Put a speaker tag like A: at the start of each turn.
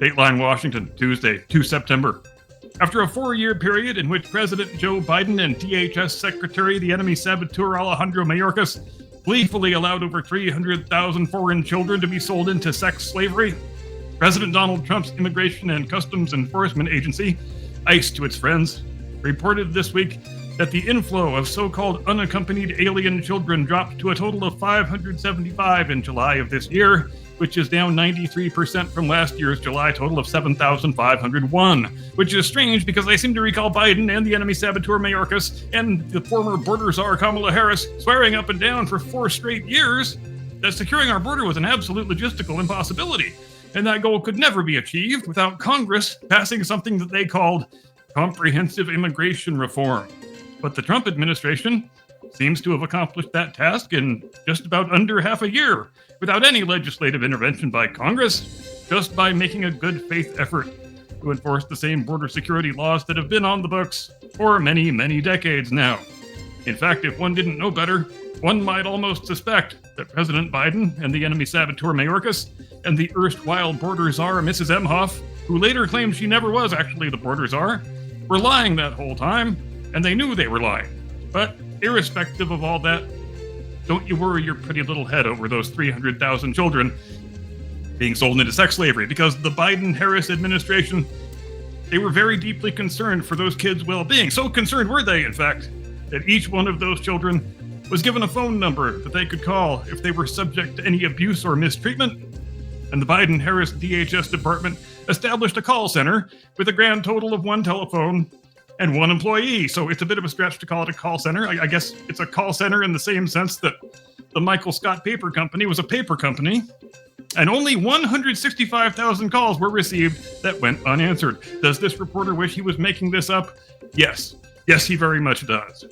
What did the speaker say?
A: Dateline Washington, Tuesday, 2 September. After a 4-year period in which President Joe Biden and DHS Secretary, the enemy saboteur Alejandro Mayorkas, gleefully allowed over 300,000 foreign children to be sold into sex slavery, President Donald Trump's Immigration and Customs Enforcement Agency, ICE to its friends, reported this week that the inflow of so-called unaccompanied alien children dropped to a total of 575 in July of this year, which is down 93% from last year's July total of 7,501, which is strange because I seem to recall Biden and the enemy saboteur Mayorkas and the former border czar Kamala Harris swearing up and down for 4 straight years that securing our border was an absolute logistical impossibility, and that goal could never be achieved without Congress passing something that they called comprehensive immigration reform. But the Trump administration seems to have accomplished that task in just about under half a year, without any legislative intervention by Congress, just by making a good faith effort to enforce the same border security laws that have been on the books for many, many decades now. In fact, if one didn't know better, one might almost suspect that President Biden and the enemy saboteur Mayorkas and the erstwhile border czar Mrs. Emhoff, who later claimed she never was actually the border czar, were lying that whole time, and they knew they were lying. But irrespective of all that, don't you worry your pretty little head over those 300,000 children being sold into sex slavery, because the Biden-Harris administration, they were very deeply concerned for those kids' well-being. So concerned were they, in fact, that each one of those children was given a phone number that they could call if they were subject to any abuse or mistreatment. And the Biden-Harris DHS department established a call center with a grand total of 1 telephone and 1 employee. So it's a bit of a stretch to call it a call center. I guess it's a call center in the same sense that the Michael Scott Paper Company was a paper company, and only 165,000 calls were received that went unanswered. Does this reporter wish he was making this up? Yes. Yes, he very much does.